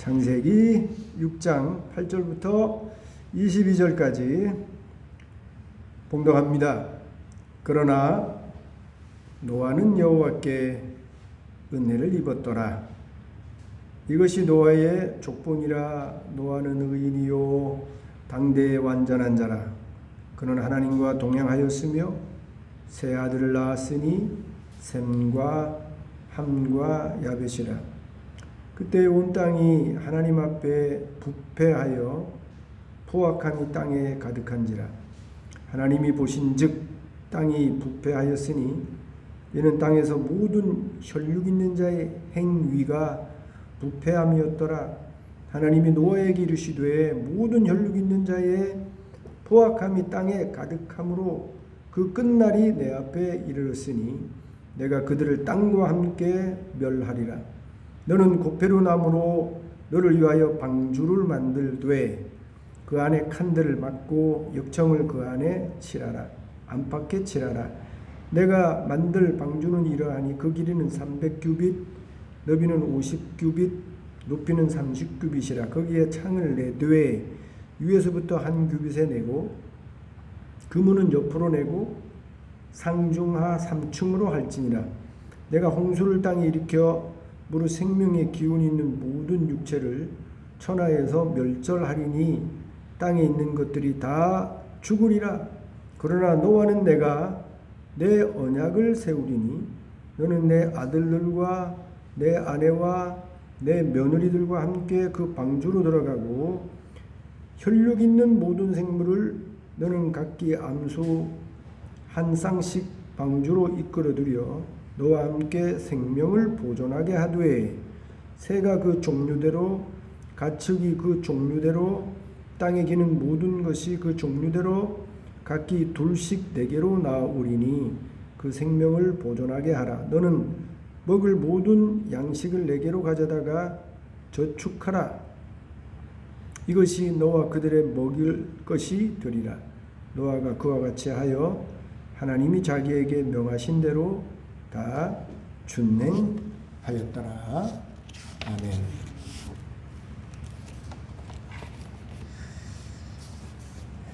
창세기 6장 8절부터 22절까지 봉독합니다. 그러나 노아는 여호와께 은혜를 입었더라. 이것이 노아의 족본이라. 노아는 의인이요 당대의 완전한 자라. 그는 하나님과 동행하였으며 세 아들을 낳았으니 셈과 함과 야벳이라. 그때 온 땅이 하나님 앞에 부패하여 포악함이 땅에 가득한지라. 하나님이 보신즉 땅이 부패하였으니 이는 땅에서 모든 혈육 있는 자의 행위가 부패함이었더라. 하나님이 노아에게 이르시되 모든 혈육 있는 자의 포악함이 땅에 가득함으로 그 끝날이 내 앞에 이르렀으니 내가 그들을 땅과 함께 멸하리라. 너는 고페루 나무로 너를 위하여 방주를 만들되 그 안에 칸들을 막고 역청을 그 안에 칠하라. 안팎에 칠하라. 내가 만들 방주는 이러하니 그 길이는 300규빗, 너비는 50규빗, 높이는 30규빗이라. 거기에 창을 내되 위에서부터 한 규빗에 내고 그문은 옆으로 내고 상중하 3층으로 할지니라. 내가 홍수를 땅에 일으켜 무릇 생명의 기운이 있는 모든 육체를 천하에서 멸절하리니 땅에 있는 것들이 다 죽으리라. 그러나 노아는 내가 내 언약을 세우리니 너는 내 아들들과 내 아내와 내 며느리들과 함께 그 방주로 들어가고 혈육 있는 모든 생물을 너는 각기 암소 한 쌍씩 방주로 이끌어들여 너와 함께 생명을 보존하게 하되 새가 그 종류대로 가축이 그 종류대로 땅에 기는 모든 것이 그 종류대로 각기 둘씩 내게로 나오리니 그 생명을 보존하게 하라. 너는 먹을 모든 양식을 내게로 가져다가 저축하라. 이것이 너와 그들의 먹일 것이 되리라. 노아가 그와 같이 하여 하나님이 자기에게 명하신 대로 다 준행하였더라. 아멘.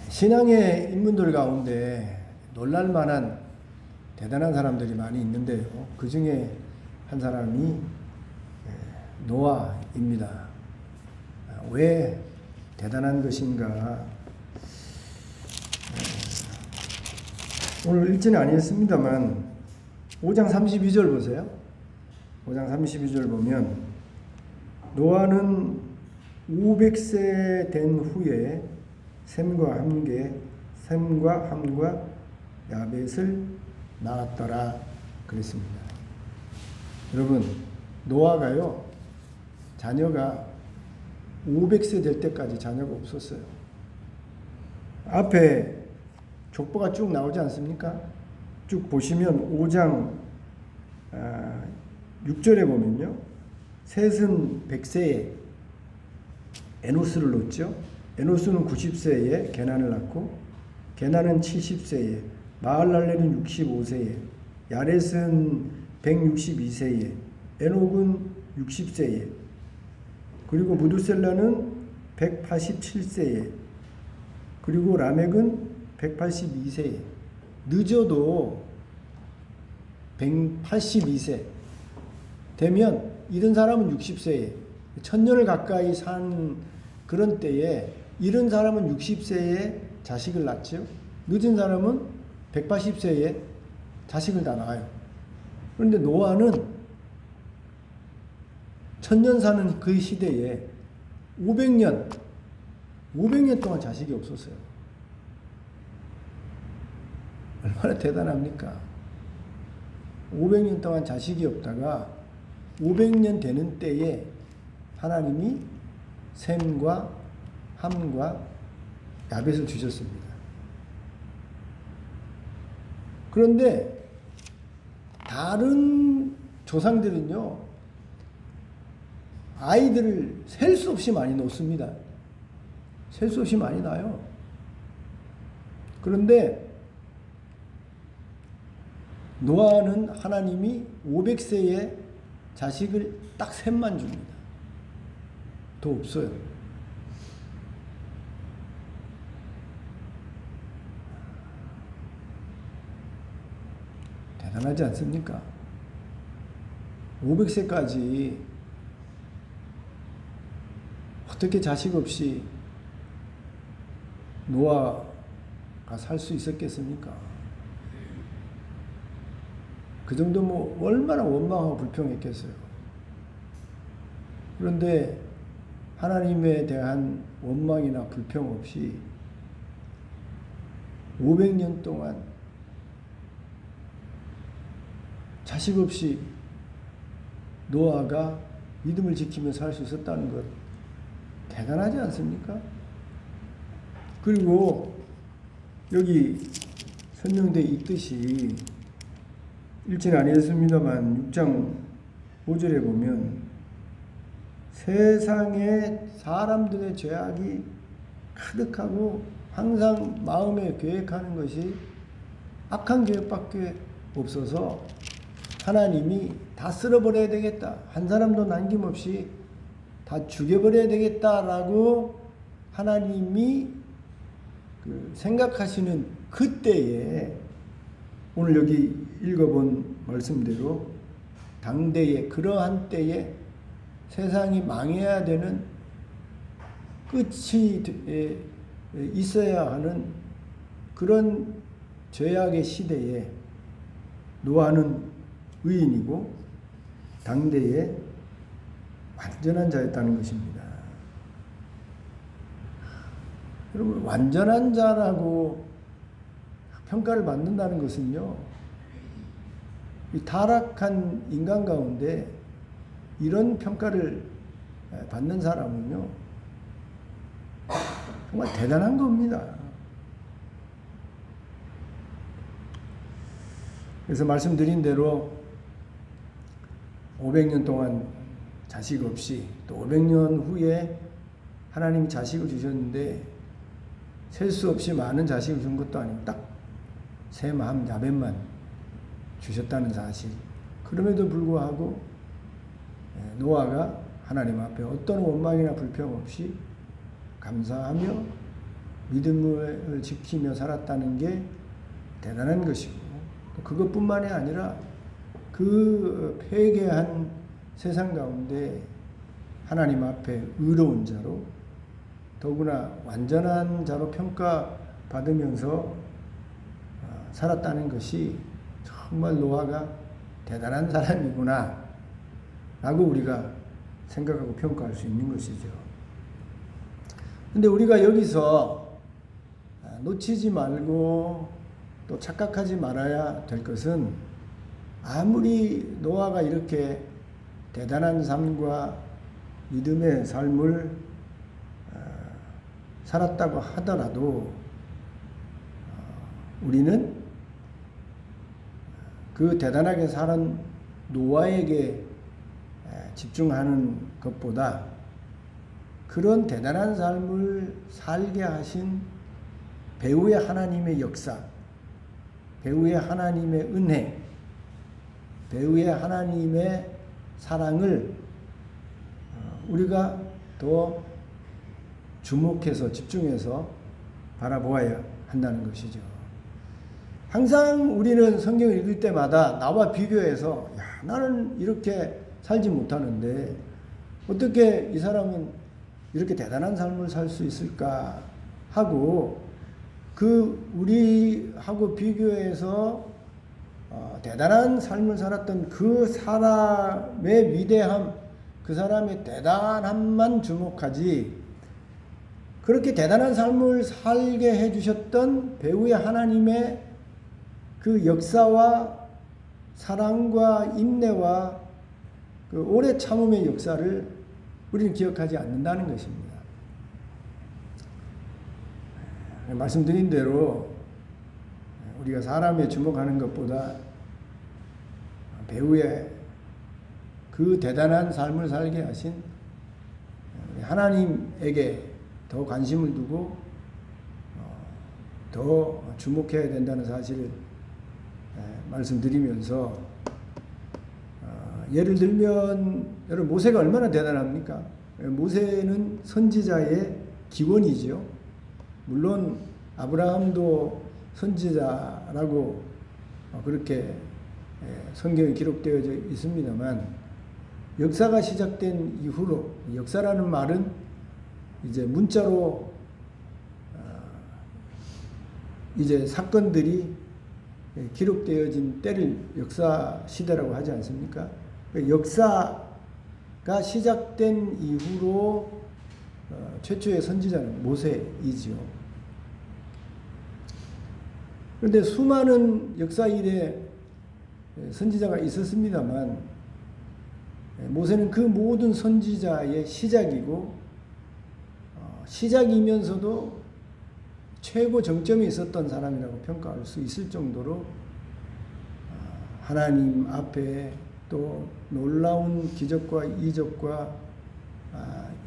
신앙의 인물들 가운데 놀랄만한 대단한 사람들이 많이 있는데요. 그 중에 한 사람이 노아입니다. 왜 대단한 것인가? 오늘 읽지는 아니었습니다만 5장 32절 보세요. 5장 32절 보면 노아는 500세 된 후에 셈과 함과 야벳을 낳았더라 그랬습니다. 여러분, 노아가요 자녀가 500세 될 때까지 자녀가 없었어요. 앞에 족보가 쭉 나오지 않습니까? 쭉 보시면 5장 6절에 보면요. 셋은 100세에 에노스를 낳았죠. 에노스는 90세에 게난을 낳고 게난은 70세에 마할랄렐은 65세에 야렛은 162세에 에녹은 60세에 그리고 무두셀라는 187세에 그리고 라멕은 182세에 늦어도 182세 되면 이런 사람은 60세에 천년을 가까이 산 그런 때에 이런 사람은 60세에 자식을 낳죠. 늦은 사람은 180세에 자식을 다 낳아요. 그런데 노아는 천년 사는 그 시대에 500년 동안 자식이 없었어요. 얼마나 대단합니까? 500년 동안 자식이 없다가 500년 되는 때에 하나님이 셈과 함과 야벳을 주셨습니다. 그런데 다른 조상들은요 아이들을 셀 수 없이 많이 놓습니다. 셀 수 없이 많이 낳아요. 그런데 노아는 하나님이 500세에 자식을 딱 셋만 줍니다. 더 없어요. 대단하지 않습니까? 500세까지 어떻게 자식 없이 노아가 살 수 있었겠습니까? 그 정도 뭐 얼마나 원망하고 불평했겠어요. 그런데 하나님에 대한 원망이나 불평 없이 500년 동안 자식 없이 노아가 믿음을 지키며 살 수 있었다는 것 대단하지 않습니까? 그리고 여기 설명되어 있듯이 읽지는 아니었습니다만 6장 5절에 보면 세상에 사람들의 죄악이 가득하고 항상 마음에 계획하는 것이 악한 계획밖에 없어서 하나님이 다 쓸어버려야 되겠다. 한 사람도 남김없이 다 죽여버려야 되겠다라고 하나님이 생각하시는 그때에 오늘 여기 읽어본 말씀대로 당대에 그러한 때에 세상이 망해야 되는 끝이 있어야 하는 그런 죄악의 시대에 노아는 의인이고 당대에 완전한 자였다는 것입니다. 여러분, 완전한 자라고 평가를 받는다는 것은요, 이 타락한 인간 가운데 이런 평가를 받는 사람은요, 정말 대단한 겁니다. 그래서 말씀드린 대로 500년 동안 자식 없이 또 500년 후에 하나님이 자식을 주셨는데 셀 수 없이 많은 자식을 준 것도 아니고 딱 셈, 함, 야벳만 주셨다는 사실. 그럼에도 불구하고 노아가 하나님 앞에 어떤 원망이나 불평 없이 감사하며 믿음을 지키며 살았다는 게 대단한 것이고, 그것뿐만이 아니라 그 회개한 세상 가운데 하나님 앞에 의로운 자로 더구나 완전한 자로 평가받으면서 살았다는 것이 정말 노아가 대단한 사람이구나 라고 우리가 생각하고 평가할 수 있는 것이죠. 근데 우리가 여기서 놓치지 말고 또 착각하지 말아야 될 것은, 아무리 노아가 이렇게 대단한 삶과 믿음의 삶을 살았다고 하더라도 우리는 그 대단하게 살은 노아에게 집중하는 것보다 그런 대단한 삶을 살게 하신 배후의 하나님의 역사, 배후의 하나님의 은혜, 배후의 하나님의 사랑을 우리가 더 주목해서 집중해서 바라보아야 한다는 것이죠. 항상 우리는 성경을 읽을 때마다 나와 비교해서 나는 이렇게 살지 못하는데 어떻게 이 사람은 이렇게 대단한 삶을 살 수 있을까 하고, 그 우리하고 비교해서 대단한 삶을 살았던 그 사람의 위대함, 그 사람의 대단함만 주목하지, 그렇게 대단한 삶을 살게 해주셨던 배후의 하나님의 그 역사와 사랑과 인내와 그 오래 참음의 역사를 우리는 기억하지 않는다는 것입니다. 말씀드린 대로 우리가 사람에 주목하는 것보다 배후의 그 대단한 삶을 살게 하신 하나님에게 더 관심을 두고 더 주목해야 된다는 사실을 말씀드리면서, 예를 들면 여러분 모세가 얼마나 대단합니까? 모세는 선지자의 기원이죠. 물론 아브라함도 선지자라고 그렇게 성경에 기록되어져 있습니다만, 역사가 시작된 이후로, 역사라는 말은 이제 문자로 이제 사건들이 기록되어진 때를 역사 시대라고 하지 않습니까? 역사가 시작된 이후로 최초의 선지자는 모세이지요. 그런데 수많은 역사 일에 선지자가 있었습니다만, 모세는 그 모든 선지자의 시작이고, 시작이면서도 최고 정점이 있었던 사람이라고 평가할 수 있을 정도로 하나님 앞에 또 놀라운 기적과 이적과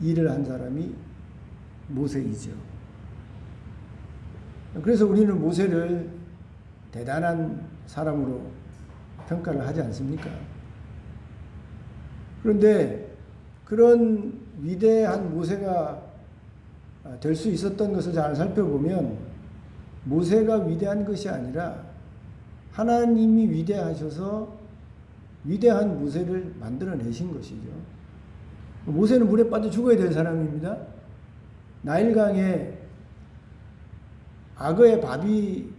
일을 한 사람이 모세이죠. 그래서 우리는 모세를 대단한 사람으로 평가를 하지 않습니까? 그런데 그런 위대한 모세가 될 수 있었던 것을 잘 살펴보면, 모세가 위대한 것이 아니라 하나님이 위대하셔서 위대한 모세를 만들어내신 것이죠. 모세는 물에 빠져 죽어야 될 사람입니다. 나일강에 악어의 밥이,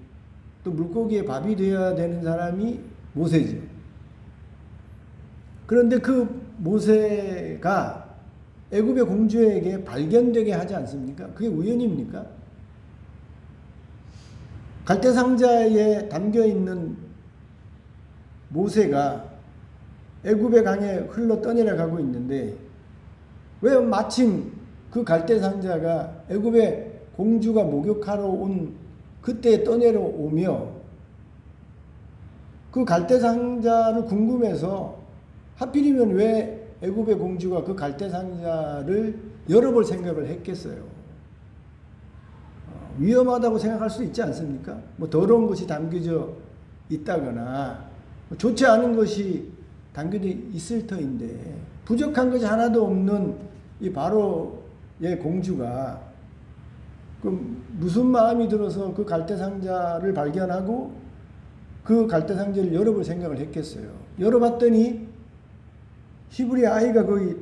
또 물고기의 밥이 되어야 되는 사람이 모세죠. 그런데 그 모세가 애굽의 공주에게 발견되게 하지 않습니까? 그게 우연입니까? 갈대상자에 담겨있는 모세가 애굽의 강에 흘러 떠내려가고 있는데, 왜 마침 그 갈대상자가 애굽의 공주가 목욕하러 온 그때 떠내려오며, 그 갈대상자를 궁금해서 하필이면 왜 애굽의 공주가 그 갈대상자를 열어볼 생각을 했겠어요? 위험하다고 생각할 수 있지 않습니까? 뭐 더러운 것이 담겨져 있다거나 좋지 않은 것이 담겨져 있을 터인데, 부족한 것이 하나도 없는 이 바로의 공주가 무슨 마음이 들어서 그 갈대상자를 발견하고 그 갈대상자를 열어볼 생각을 했겠어요? 열어봤더니 히브리 아이가 거기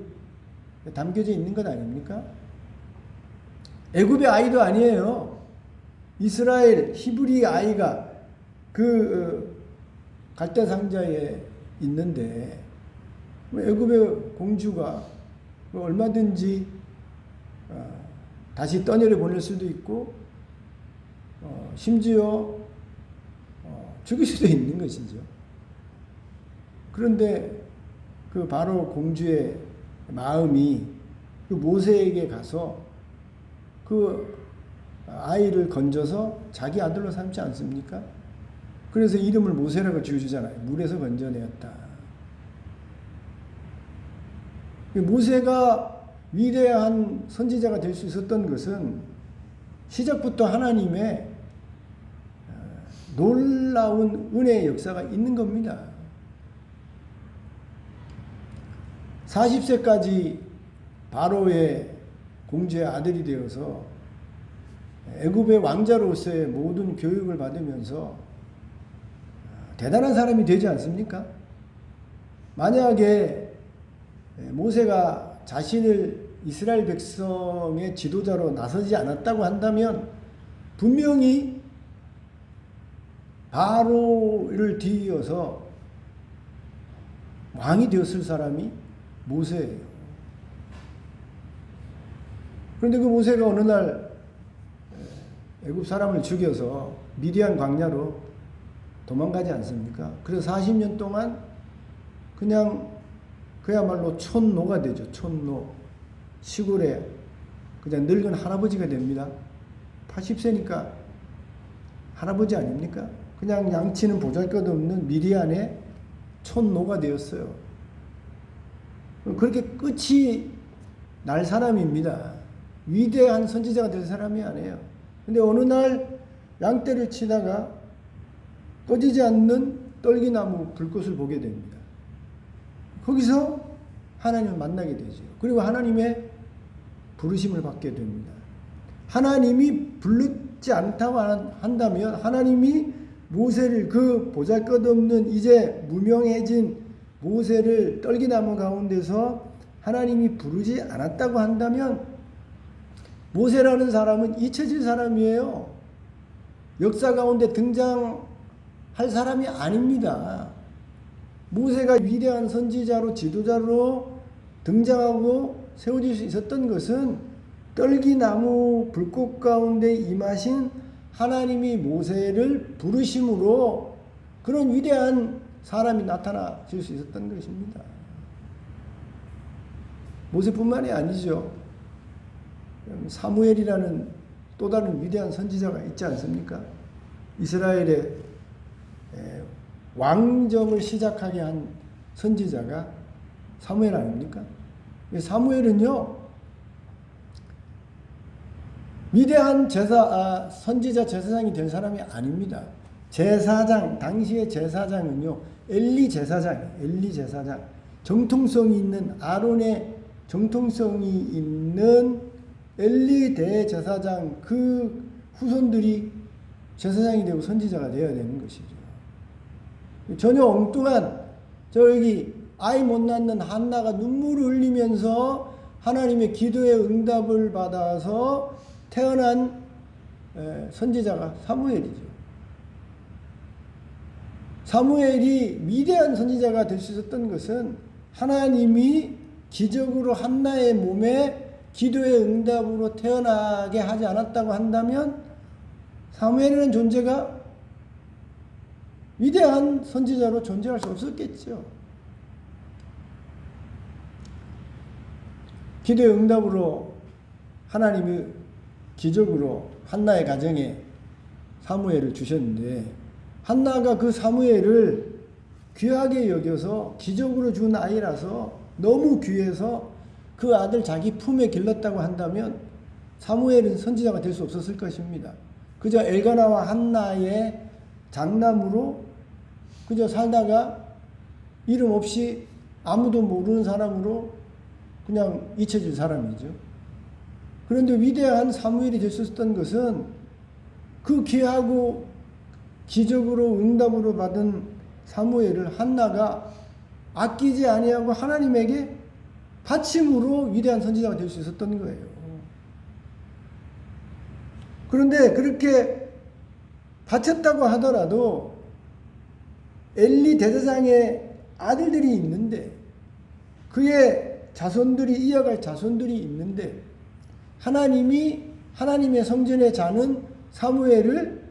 담겨져 있는 것 아닙니까? 애굽의 아이도 아니에요. 이스라엘 히브리 아이가 그 갈대상자에 있는데, 애굽의 공주가 얼마든지 다시 떠내려 보낼 수도 있고, 심지어 죽일 수도 있는 것이죠. 그런데 그 바로 공주의 마음이 그 모세에게 가서 그 아이를 건져서 자기 아들로 삼지 않습니까? 그래서 이름을 모세라고 지어주잖아요. 물에서 건져내었다. 모세가 위대한 선지자가 될 수 있었던 것은 시작부터 하나님의 놀라운 은혜의 역사가 있는 겁니다. 40세까지 바로의 공주의 아들이 되어서 애굽의 왕자로서의 모든 교육을 받으면서 대단한 사람이 되지 않습니까? 만약에 모세가 자신을 이스라엘 백성의 지도자로 나서지 않았다고 한다면 분명히 바로를 뒤이어서 왕이 되었을 사람이 모세예요. 그런데 그 모세가 어느 날 애굽 사람을 죽여서 미디안 광야로 도망가지 않습니까? 그래서 40년 동안 그냥 그야말로 촌노가 되죠. 촌노. 시골에 그냥 늙은 할아버지가 됩니다. 80세니까 할아버지 아닙니까? 그냥 양치는 보잘것없는 미디안의 촌노가 되었어요. 그렇게 끝이 날 사람입니다. 위대한 선지자가 될 사람이 아니에요. 근데 어느 날 양떼를 치다가 꺼지지 않는 떨기나무 불꽃을 보게 됩니다. 거기서 하나님을 만나게 되죠. 그리고 하나님의 부르심을 받게 됩니다. 하나님이 부르지 않다고 한다면 하나님이 모세를 그 보잘것없는 이제 무명해진 모세를 떨기나무 가운데서 하나님이 부르지 않았다고 한다면 모세라는 사람은 잊혀질 사람이에요. 역사 가운데 등장할 사람이 아닙니다. 모세가 위대한 선지자로 지도자로 등장하고 세워질 수 있었던 것은 떨기나무 불꽃 가운데 임하신 하나님이 모세를 부르심으로 그런 위대한 사람이 나타나질 수 있었던 것입니다. 모세뿐만이 아니죠. 사무엘이라는 또 다른 위대한 선지자가 있지 않습니까? 이스라엘의 왕정을 시작하게 한 선지자가 사무엘 아닙니까? 사무엘은요, 위대한 선지자 제사장이 될 사람이 아닙니다. 제사장, 당시의 제사장은요, 엘리 제사장. 정통성이 있는, 아론의 정통성이 있는 엘리 대제사장, 그 후손들이 제사장이 되고 선지자가 되어야 되는 것이죠. 전혀 엉뚱한, 여기 아이 못 낳는 한나가 눈물을 흘리면서 하나님의 기도의 응답을 받아서 태어난 선지자가 사무엘이죠. 사무엘이 위대한 선지자가 될 수 있었던 것은 하나님이 기적으로 한나의 몸에 기도의 응답으로 태어나게 하지 않았다고 한다면 사무엘이라는 존재가 위대한 선지자로 존재할 수 없었겠죠. 기도의 응답으로 하나님이 기적으로 한나의 가정에 사무엘을 주셨는데 한나가 그 사무엘을 귀하게 여겨서 기적으로 준 아이라서 너무 귀해서 그 아들 자기 품에 길렀다고 한다면 사무엘은 선지자가 될 수 없었을 것입니다. 그저 엘가나와 한나의 장남으로 그저 살다가 이름 없이 아무도 모르는 사람으로 그냥 잊혀질 사람이죠. 그런데 위대한 사무엘이 될 수 있었던 것은 그 귀하고 기적으로 응답으로 받은 사무엘을 한나가 아끼지 아니하고 하나님에게 바침으로 위대한 선지자가 될 수 있었던 거예요. 그런데 그렇게 바쳤다고 하더라도 엘리 대제사장의 아들들이 있는데 그의 자손들이 이어갈 자손들이 있는데 하나님이 하나님의 성전에 자는 사무엘을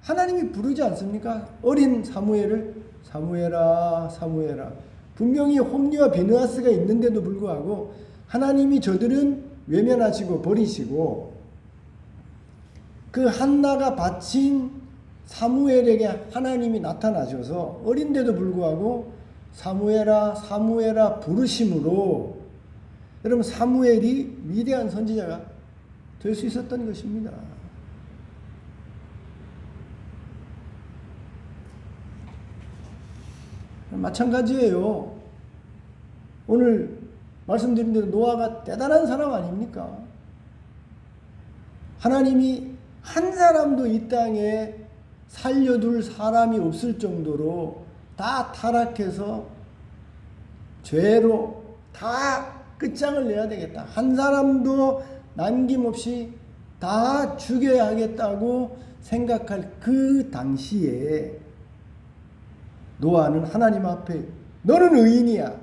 하나님이 부르지 않습니까? 어린 사무엘을 사무엘아 사무엘아. 분명히 홈리와 비느하스가 있는데도 불구하고 하나님이 저들은 외면하시고 버리시고 그 한나가 바친 사무엘에게 하나님이 나타나셔서 어린데도 불구하고 사무엘아 사무엘아 부르심으로 여러분 사무엘이 위대한 선지자가 될 수 있었던 것입니다. 마찬가지예요. 오늘 말씀드린 대로 노아가 대단한 사람 아닙니까? 하나님이 한 사람도 이 땅에 살려둘 사람이 없을 정도로 다 타락해서 죄로 다 끝장을 내야 되겠다. 한 사람도 남김없이 다 죽여야 하겠다고 생각할 그 당시에 노아는 하나님 앞에 너는 의인이야.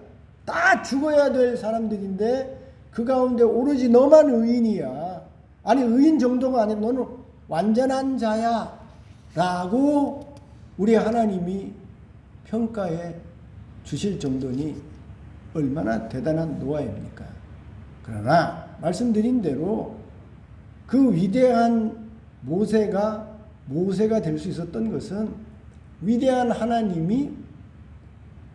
다 죽어야 될 사람들인데 그 가운데 오로지 너만 의인이야. 아니 의인 정도가 아니라 너는 완전한 자야. 라고 우리 하나님이 평가해 주실 정도니 얼마나 대단한 노아입니까? 그러나 말씀드린 대로 그 위대한 모세가 될 수 있었던 것은 위대한 하나님이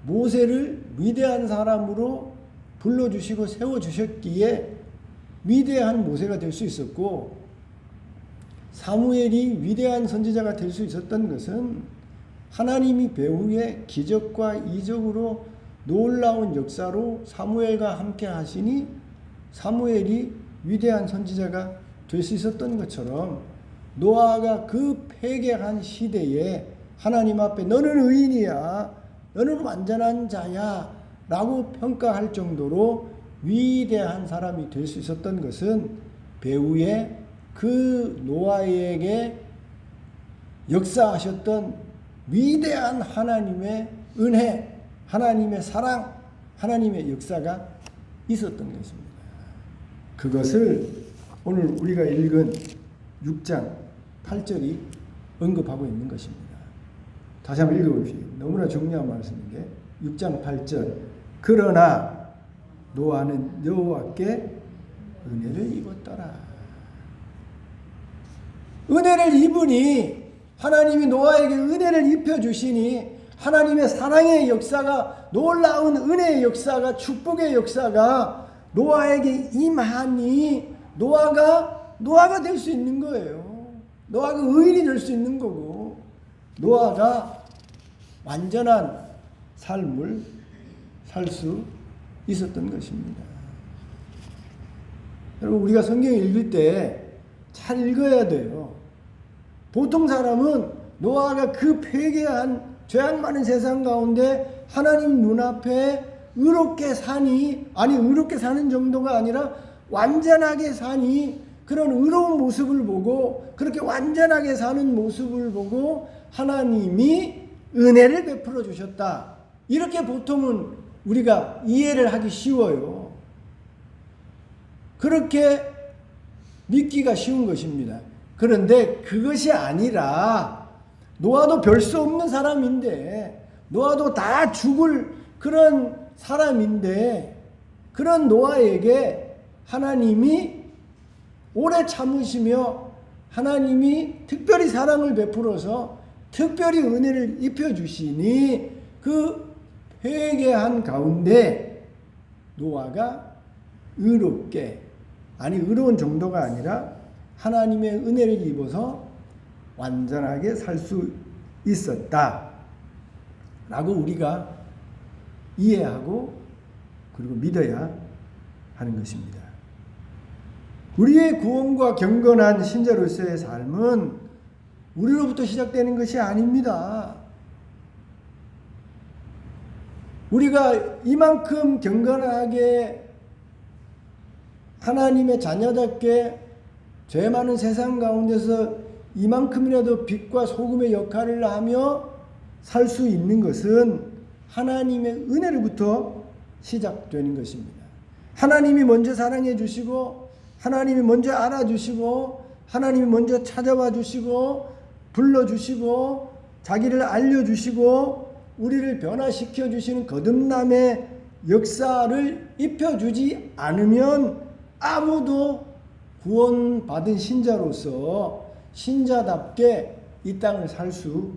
모세를 위대한 사람으로 불러주시고 세워주셨기에 위대한 모세가 될 수 있었고 사무엘이 위대한 선지자가 될 수 있었던 것은 하나님이 배후에 기적과 이적으로 놀라운 역사로 사무엘과 함께 하시니 사무엘이 위대한 선지자가 될 수 있었던 것처럼 노아가 그 패괴한 시대에 하나님 앞에 너는 의인이야, 너는 완전한 자야 라고 평가할 정도로 위대한 사람이 될 수 있었던 것은 배후에 그 노아에게 역사하셨던 위대한 하나님의 은혜, 하나님의 사랑, 하나님의 역사가 있었던 것입니다. 그것을 오늘 우리가 읽은 6장 8절이 언급하고 있는 것입니다. 다시 한번 읽어봅시다. 너무나 중요한 말씀인데 6장 8절 그러나 노아는 여호와께 은혜를 입었더라. 은혜를 입으니 하나님이 노아에게 은혜를 입혀주시니 하나님의 사랑의 역사가, 놀라운 은혜의 역사가, 축복의 역사가 노아에게 임하니 노아가 될 수 있는 거예요. 노아가 의인이 될 수 있는 거고 노아가 완전한 삶을 살 수 있었던 것입니다. 여러분, 우리가 성경을 읽을 때 잘 읽어야 돼요. 보통 사람은 노아가 그 패괴한 죄악 많은 세상 가운데 하나님 눈앞에 의롭게 사니, 아니 의롭게 사는 정도가 아니라 완전하게 사니, 그런 의로운 모습을 보고 그렇게 완전하게 사는 모습을 보고 하나님이 은혜를 베풀어 주셨다. 이렇게 보통은 우리가 이해를 하기 쉬워요. 그렇게 믿기가 쉬운 것입니다. 그런데 그것이 아니라 노아도 별 수 없는 사람인데, 노아도 다 죽을 그런 사람인데, 그런 노아에게 하나님이 오래 참으시며 하나님이 특별히 사랑을 베풀어서 특별히 은혜를 입혀주시니 그 회개한 가운데 노아가 의롭게, 아니 의로운 정도가 아니라 하나님의 은혜를 입어서 완전하게 살 수 있었다 라고 우리가 이해하고 그리고 믿어야 하는 것입니다. 우리의 구원과 경건한 신자로서의 삶은 우리로부터 시작되는 것이 아닙니다. 우리가 이만큼 경건하게 하나님의 자녀답게 죄 많은 세상 가운데서 이만큼이라도 빛과 소금의 역할을 하며 살 수 있는 것은 하나님의 은혜로부터 시작되는 것입니다. 하나님이 먼저 사랑해 주시고, 하나님이 먼저 알아주시고, 하나님이 먼저 찾아와 주시고, 불러주시고, 자기를 알려주시고, 우리를 변화시켜 주시는 거듭남의 역사를 입혀주지 않으면 아무도 구원받은 신자로서 신자답게 이 땅을 살 수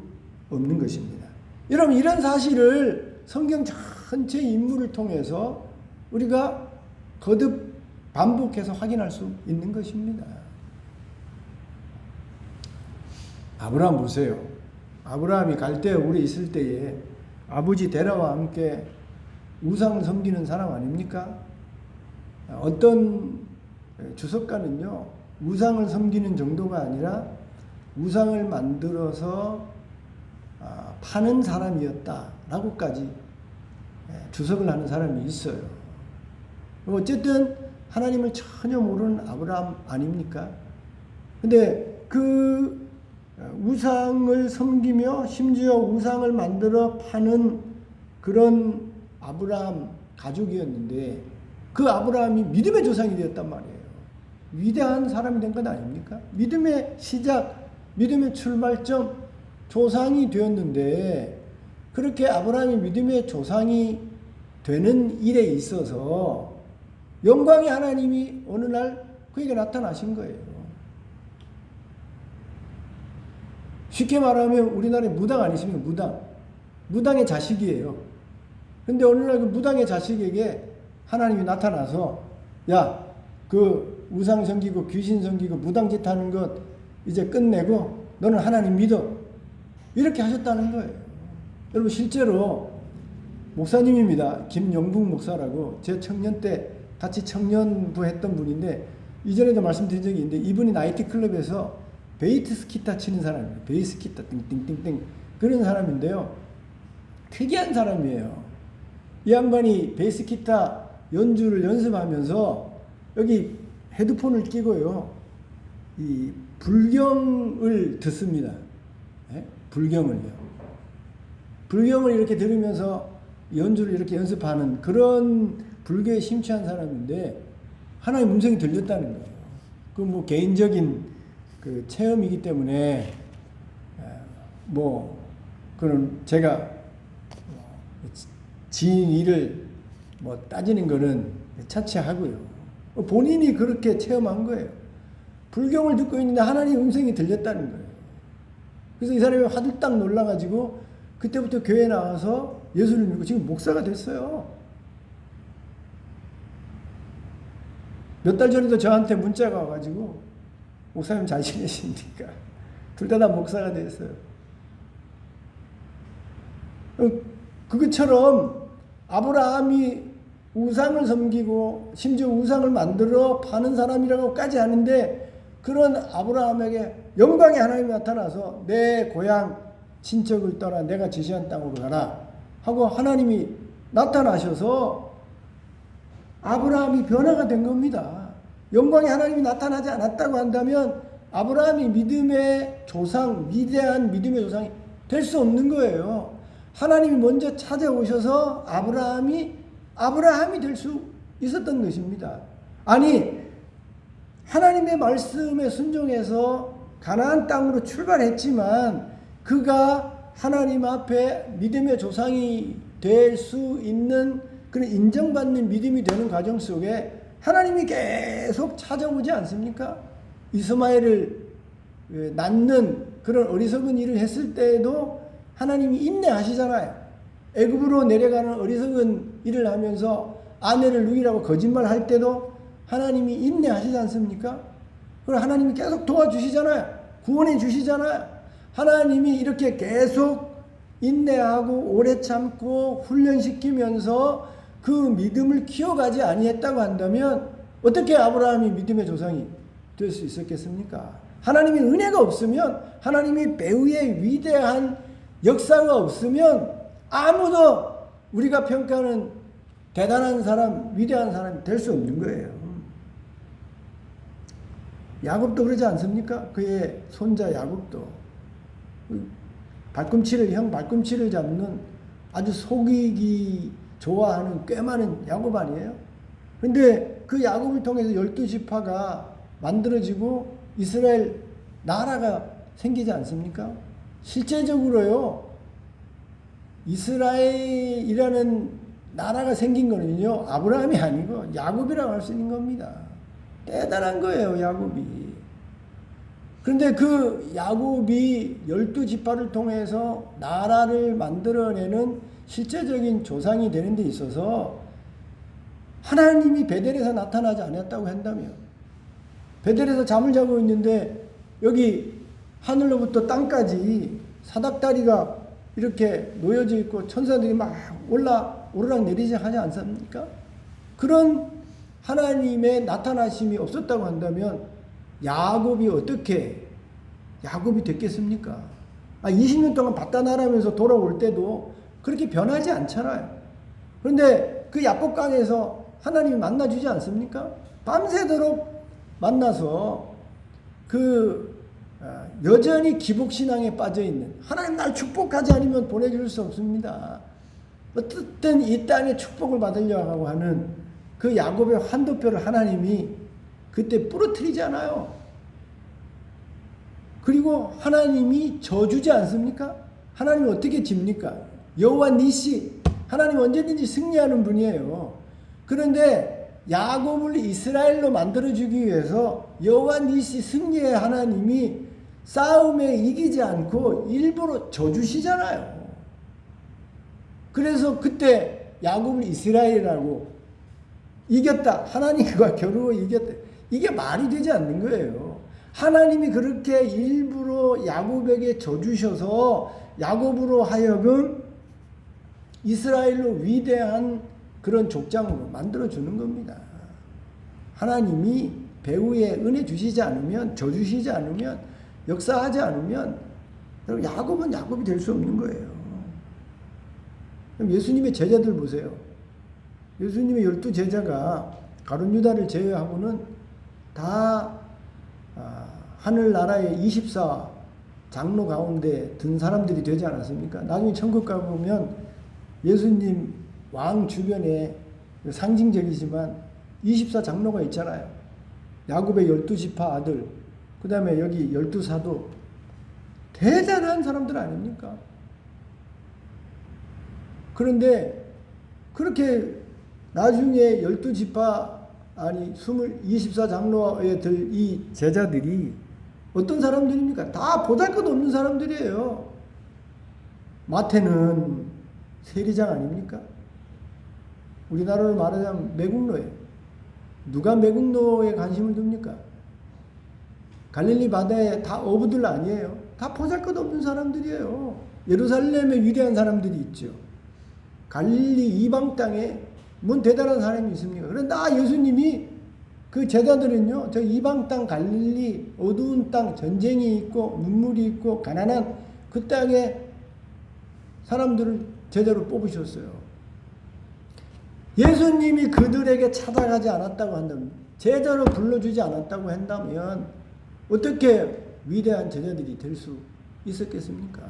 없는 것입니다. 여러분, 이런 사실을 성경 전체 인물을 통해서 우리가 거듭 반복해서 확인할 수 있는 것입니다. 아브라함 보세요. 아브라함이 갈대아 울에 있을 때에 아버지 데라와 함께 우상을 섬기는 사람 아닙니까? 어떤 주석가는요, 우상을 섬기는 정도가 아니라 우상을 만들어서 파는 사람이었다라고까지 주석을 하는 사람이 있어요. 어쨌든 하나님을 전혀 모르는 아브라함 아닙니까? 근데 그 우상을 섬기며 심지어 우상을 만들어 파는 그런 아브라함 가족이었는데 그 아브라함이 믿음의 조상이 되었단 말이에요. 위대한 사람이 된 건 아닙니까? 믿음의 시작, 믿음의 출발점, 조상이 되었는데 그렇게 아브라함이 믿음의 조상이 되는 일에 있어서 영광의 하나님이 어느 날 그에게 나타나신 거예요. 쉽게 말하면 우리나라에 무당 아니십니까? 무당의 자식이에요. 근데 어느 날 그 무당의 자식에게 하나님이 나타나서 야, 그 우상 섬기고 귀신 섬기고 무당짓 하는 것 이제 끝내고 너는 하나님 믿어. 이렇게 하셨다는 거예요. 여러분, 실제로 목사님입니다. 김영북 목사라고 제 청년 때 같이 청년부 했던 분인데 이전에도 말씀드린 적이 있는데 이분이 나이트클럽에서 베이스 기타 치는 사람이에요. 베이스 기타 띵띵띵띵 그런 사람인데요. 특이한 사람이에요. 이 양반이 베이스 기타 연주를 연습하면서 여기 헤드폰을 끼고요. 이 불경을 듣습니다. 네? 불경을요. 불경을 이렇게 들으면서 연주를 이렇게 연습하는 그런 불교에 심취한 사람인데 하나의 음성이 들렸다는 거예요. 그 뭐 개인적인 그 체험이기 때문에 뭐 그런 제가 지인 일을 뭐 따지는 거는 차치하고요. 본인이 그렇게 체험한 거예요. 불경을 듣고 있는데 하나님의 음성이 들렸다는 거예요. 그래서 이 사람이 화들딱 놀라가지고 그때부터 교회 나와서 예수를 믿고 지금 목사가 됐어요. 몇 달 전에도 저한테 문자가 와가지고 목사님 잘 지내십니까? 둘 다 목사가 됐어요. 그것처럼 아브라함이 우상을 섬기고 심지어 우상을 만들어 파는 사람이라고까지 하는데 그런 아브라함에게 영광의 하나님이 나타나서 내 고향 친척을 떠나 내가 지시한 땅으로 가라 하고 하나님이 나타나셔서 아브라함이 변화가 된 겁니다. 영광의 하나님이 나타나지 않았다고 한다면 아브라함이 믿음의 조상, 위대한 믿음의 조상이 될 수 없는 거예요. 하나님이 먼저 찾아오셔서 아브라함이 될 수 있었던 것입니다. 아니 하나님의 말씀에 순종해서 가나안 땅으로 출발했지만 그가 하나님 앞에 믿음의 조상이 될 수 있는 그런 인정받는 믿음이 되는 과정 속에 하나님이 계속 찾아오지 않습니까? 이스마엘을 낳는 그런 어리석은 일을 했을 때에도 하나님이 인내하시잖아요. 애굽으로 내려가는 어리석은 일을 하면서 아내를 누이라고 거짓말할 때도 하나님이 인내하시지 않습니까? 그럼 하나님이 계속 도와주시잖아요. 구원해 주시잖아요. 하나님이 이렇게 계속 인내하고 오래 참고 훈련시키면서 그 믿음을 키워가지 아니했다고 한다면 어떻게 아브라함이 믿음의 조상이 될 수 있었겠습니까? 하나님의 은혜가 없으면 하나님이 배후의 위대한 역사가 없으면 아무도 우리가 평가하는 대단한 사람, 위대한 사람이 될 수 없는 거예요. 야곱도 그러지 않습니까? 그의 손자 야곱도 형 발꿈치를 잡는 아주 속이기 좋아하는 꽤 많은 야곱 아니에요? 근데 그 야곱을 통해서 12지파가 만들어지고 이스라엘 나라가 생기지 않습니까? 실제적으로요, 이스라엘이라는 나라가 생긴 거는요, 아브라함이 아니고 야곱이라고 할 수 있는 겁니다. 대단한 거예요, 야곱이. 그런데 그 야곱이 12지파를 통해서 나라를 만들어내는 실제적인 조상이 되는 데 있어서 하나님이 베델에서 나타나지 않았다고 한다면, 베델에서 잠을 자고 있는데 여기 하늘로부터 땅까지 사닥다리가 이렇게 놓여져 있고 천사들이 막 오르락 내리지 하지 않습니까? 그런 하나님의 나타나심이 없었다고 한다면 야곱이 어떻게 야곱이 됐겠습니까? 20년 동안 바다나라면서 돌아올 때도 그렇게 변하지 않잖아요. 그런데 그 야복강에서 하나님이 만나주지 않습니까? 밤새도록 만나서 여전히 기복신앙에 빠져있는, 하나님 날 축복하지 않으면 보내줄 수 없습니다. 어쨌든 이 땅에 축복을 받으려고 하는 그 야곱의 환도표를 하나님이 그때 부러뜨리잖아요. 그리고 하나님이 져주지 않습니까? 하나님이 어떻게 집니까? 여호와 니시, 하나님 언제든지 승리하는 분이에요. 그런데 야곱을 이스라엘로 만들어주기 위해서 여호와 니시 승리의 하나님이 싸움에 이기지 않고 일부러 져주시잖아요. 그래서 그때 야곱을 이스라엘이라고 이겼다, 하나님과 겨루어 이겼다, 이게 말이 되지 않는 거예요. 하나님이 그렇게 일부러 야곱에게 져주셔서 야곱으로 하여금 이스라엘로 위대한 그런 족장으로 만들어주는 겁니다. 하나님이 배후에 은혜 주시지 않으면, 저 주시지 않으면, 역사하지 않으면 야곱은 야곱이 될 수 없는 거예요. 그럼 예수님의 제자들 보세요. 예수님의 12제자가 가룟 유다를 제외하고는 다 하늘나라의 24 장로 가운데 든 사람들이 되지 않았습니까? 나중에 천국 가보면 예수님 왕 주변에 상징적이지만 24 장로가 있잖아요. 야곱의 12지파 아들, 그 다음에 여기 12사도, 대단한 사람들 아닙니까? 그런데 그렇게 나중에 12지파, 아니 24 장로에 들 이 제자들이 어떤 사람들입니까? 다 보잘것없는 사람들이에요. 마태는 세리장 아닙니까? 우리나라로 말하자면 매국노예요. 누가 매국노에 관심을 둡니까? 갈릴리 바다에 다 어부들 아니에요. 다 보잘것없는 사람들이에요. 예루살렘에 위대한 사람들이 있죠. 갈릴리 이방 땅에 뭔 대단한 사람이 있습니까? 그런데 예수님이 그 제자들은요, 저 이방 땅 갈릴리 어두운 땅, 전쟁이 있고 눈물이 있고 가난한 그 땅에 사람들을 제자로 뽑으셨어요. 예수님이 그들에게 찾아가지 않았다고 한다면, 제자로 불러주지 않았다고 한다면 어떻게 위대한 제자들이 될 수 있었겠습니까?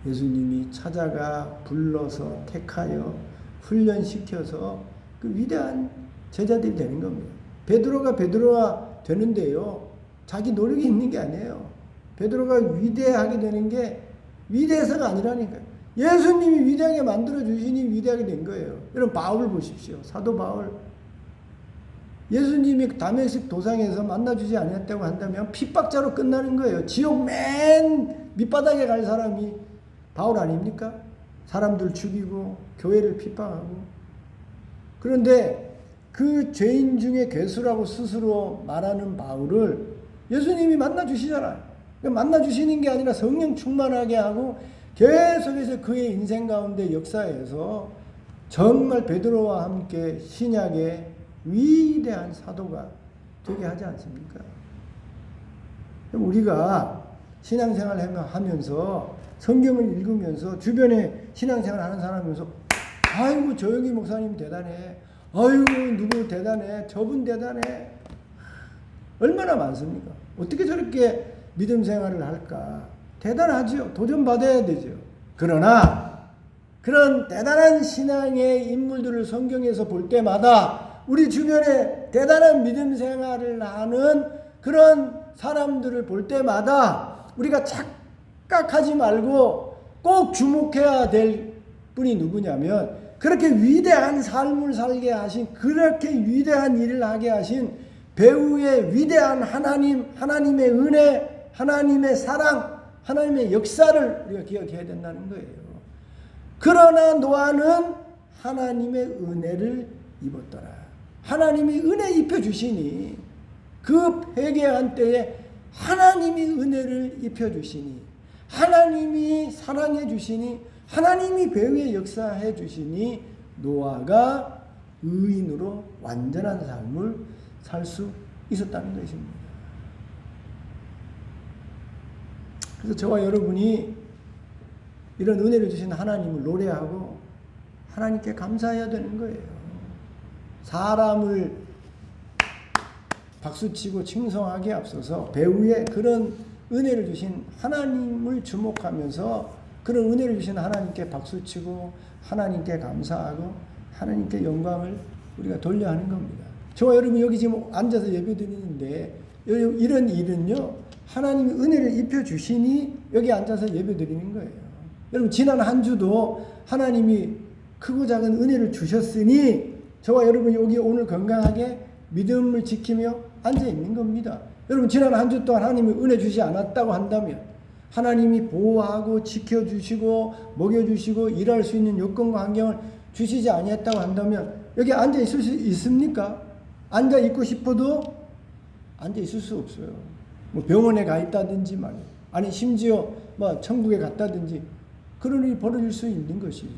예수님이 찾아가 불러서 택하여 훈련시켜서 그 위대한 제자들이 되는 겁니다. 베드로가 되는데요, 자기 노력이 있는 게 아니에요. 베드로가 위대하게 되는 게 위대해서가 아니라니까요. 예수님이 위대하게 만들어 주시니 위대하게 된 거예요. 여러분 바울 보십시오. 사도 바울. 예수님이 다메섹 도상에서 만나주지 않았다고 한다면 핍박자로 끝나는 거예요. 지옥 맨 밑바닥에 갈 사람이 바울 아닙니까? 사람들 죽이고 교회를 핍박하고. 그런데 그 죄인 중에 괴수라고 스스로 말하는 바울을 예수님이 만나주시잖아요. 만나주시는 게 아니라 성령 충만하게 하고 계속해서 그의 인생 가운데 역사에서 정말 베드로와 함께 신약의 위대한 사도가 되게 하지 않습니까? 우리가 신앙생활 하면서 성경을 읽으면서 주변에 신앙생활 하는 사람이면서 아이고 조영기 목사님 대단해, 아이고 누구 대단해, 저분 대단해, 얼마나 많습니까? 어떻게 저렇게 믿음 생활을 할까? 대단하죠. 도전받아야 되죠. 그러나 그런 대단한 신앙의 인물들을 성경에서 볼 때마다 우리 주변에 대단한 믿음 생활을 하는 그런 사람들을 볼 때마다 우리가 착각하지 말고 꼭 주목해야 될 분이 누구냐면, 그렇게 위대한 삶을 살게 하신, 그렇게 위대한 일을 하게 하신 배후의 위대한 하나님, 하나님의 은혜, 하나님의 사랑, 하나님의 역사를 우리가 기억해야 된다는 거예요. 그러나 노아는 하나님의 은혜를 입었더라. 하나님이 은혜 입혀주시니, 그 회개한 때에 하나님이 은혜를 입혀주시니, 하나님이 사랑해 주시니, 하나님이 배후에 역사해 주시니 노아가 의인으로 완전한 삶을 살 수 있었다는 것입니다. 그래서 저와 여러분이 이런 은혜를 주신 하나님을 노래하고 하나님께 감사해야 되는 거예요. 사람을 박수치고 칭송하기에 앞서서 배후에 그런 은혜를 주신 하나님을 주목하면서 그런 은혜를 주신 하나님께 박수치고 하나님께 감사하고 하나님께 영광을 우리가 돌려야 하는 겁니다. 저와 여러분 여기 지금 앉아서 예배드리는데 이런 일은요, 하나님이 은혜를 입혀주시니 여기 앉아서 예배드리는 거예요. 여러분 지난 한 주도 하나님이 크고 작은 은혜를 주셨으니 저와 여러분 여기 오늘 건강하게 믿음을 지키며 앉아있는 겁니다. 여러분 지난 한 주 동안 하나님이 은혜 주지 않았다고 한다면, 하나님이 보호하고 지켜주시고 먹여주시고 일할 수 있는 여건과 환경을 주시지 아니했다고 한다면 여기 앉아 있을 수 있습니까? 앉아 있고 싶어도 앉아 있을 수 없어요. 뭐 병원에 가 있다든지 말이에요. 아니 심지어 뭐 천국에 갔다든지 그런 일이 벌어질 수 있는 것이죠.